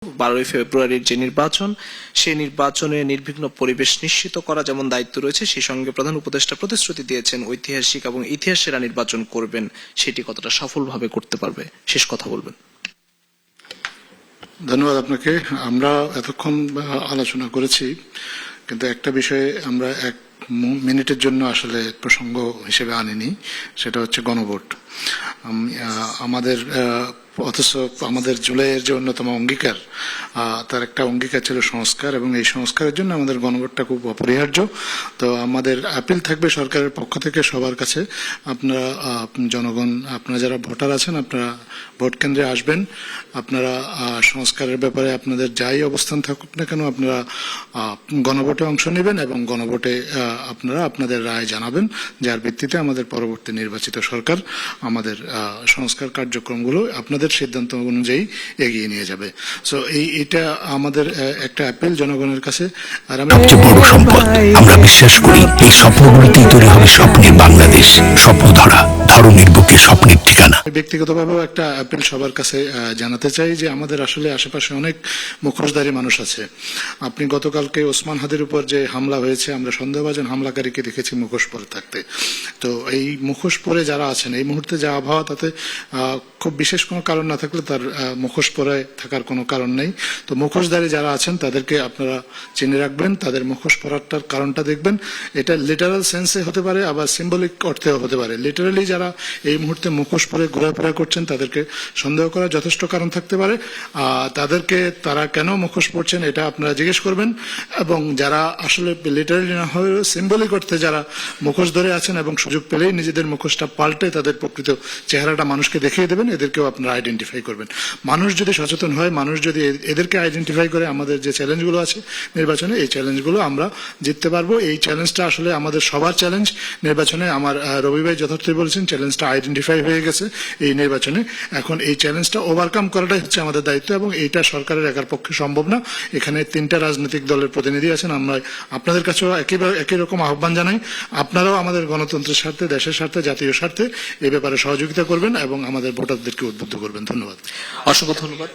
12ই ফেব্রুয়ারির যে নির্বাচন, সেই নির্বাচনে নির্বিঘ্ন পরিবেশ নিশ্চিত করা যেমন দায়িত্ব রয়েছে, সেই সঙ্গে প্রধান উপদেষ্টা প্রতিশ্রুতি দিয়েছেন ঐতিহাসিক এবং ইতিহাসেরা নির্বাচন করবেন, সেটি কতটা সফলভাবে করতে পারবে, শেষ কথা বলবেন। ধন্যবাদ আপনাকে। আমরা এতক্ষণ আলোচনা করেছি, কিন্তু একটা বিষয়ে আমরা এক মিনিটের জন্য আসলে প্রসঙ্গ হিসেবে আনিনি, সেটা হচ্ছে গণভোট। আমাদের অথচ আমাদের জুলাইয়ের যে অন্যতম অঙ্গীকার, তার একটা অঙ্গীকার ছিল সংস্কার, এবং এই সংস্কারের জন্য আমাদের গণভোটটা খুব অপরিহার্য। তো আমাদের আপিল থাকবে সরকারের পক্ষ থেকে সবার কাছে, আপনারা জনগণ, আপনারা যারা ভোটার আছেন, আপনারা ভোট কেন্দ্রে আসবেন। আপনারা সংস্কারের ব্যাপারে আপনাদের যাই অবস্থান থাকুক না কেন, আপনারা গণভোটে অংশ নেবেন এবং গণভোটে আপনারা আপনাদের রায় জানাবেন, যার ভিত্তিতে আমাদের পরবর্তী নির্বাচিত সরকার আমাদের সংস্কার কার্যক্রমগুলো আপনাদের সিদ্ধান্ত অনুযায়ী এগিয়ে নিয়ে যাবে। সো এটা আমাদের একটা অ্যাপিল জনগণের কাছে। আর সবচেয়ে বড় সম্পদ, আমরা বিশ্বাস করি এই স্বপ্নগুলোতেই তৈরি হবে স্বপ্নের বাংলাদেশ। স্বপ্ন ধরা, ধরনের বুকে স্বপ্নের ঠিকানা। ব্যক্তিগতভাবেও একটা অ্যাপিল সবার কাছে জানাতে চাই যে আমাদের আসলে আশেপাশে অনেক মুখোশধারী মানুষ আছে। আপনি গতকালকে ওসমান হাদির উপর যে হামলা হয়েছে, আমরা সন্দেহভাজন হামলাকারীকে দেখেছি মুখোশ পরে থাকতে। তো এই মুখোশ পরে যারা আছেন, এই মুহূর্তে যা আবহাওয়া, তাতে খুব বিশেষ কোনো কারণ না থাকলে তার মুখোশ পরে থাকার কোনো কারণ নেই। তো মুখোশধারী যারা আছেন তাদেরকে আপনারা চিনে রাখবেন, তাদের মুখোশ পরাটার কারণটা দেখবেন। এটা লিটারাল সেন্সে হতে পারে, আবার সিম্বলিক অর্থেও হতে পারে। লিটারালি যারা এই মুহূর্তে মুখোশ পরে ঘোরাফেরা করছেন, তাদেরকে সন্দেহ করার যথেষ্ট কারণ থাকতে পারে। তাদেরকে তারা কেন মুখোশ পরছেন এটা আপনারা জিজ্ঞেস করবেন, এবং যারা আসলে লিটারালি না হয়ে সিম্বলিক অর্থে যারা মুখোশ ধরে আছেন এবং সুযোগ পেলেই নিজেদের মুখোশটা পাল্টে তাদের প্রকৃত চেহারাটা মানুষকে দেখিয়ে দেবেন, এদেরকেও আপনারা আইডেন্টিফাই করবেন। মানুষ যদি সচেতন হয়, মানুষ যদি এদেরকে আইডেন্টিফাই করে, আমাদের যে চ্যালেঞ্জগুলো আছে নির্বাচনে, এই চ্যালেঞ্জগুলো আমরা জিততে পারবো। এই চ্যালেঞ্জটা আসলে আমাদের সবার চ্যালেঞ্জ নির্বাচনে। আমার রবি ভাই যথার্থই বলেছেন, চ্যালেঞ্জটা আইডেন্টিফাই হয়ে গেছে এই নির্বাচনে। এখন এই চ্যালেঞ্জটা ওভারকাম করাটাই হচ্ছে আমাদের দায়িত্ব, এবং এইটা সরকারের একার পক্ষে সম্ভব না। এখানে 3টা রাজনৈতিক দলের প্রতিনিধি আছেন। আমরা আপনাদের কাছেও একই রকম আহ্বান জানাই, আপনারাও আমাদের গণতন্ত্রের স্বার্থে, দেশের স্বার্থে, জাতীয় স্বার্থে এই ব্যাপারে সহযোগিতা করবেন এবং আমাদের ভোটারদেরকে উদ্বুদ্ধ করবেন। ধন্যবাদ। অসংখ্য ধন্যবাদ।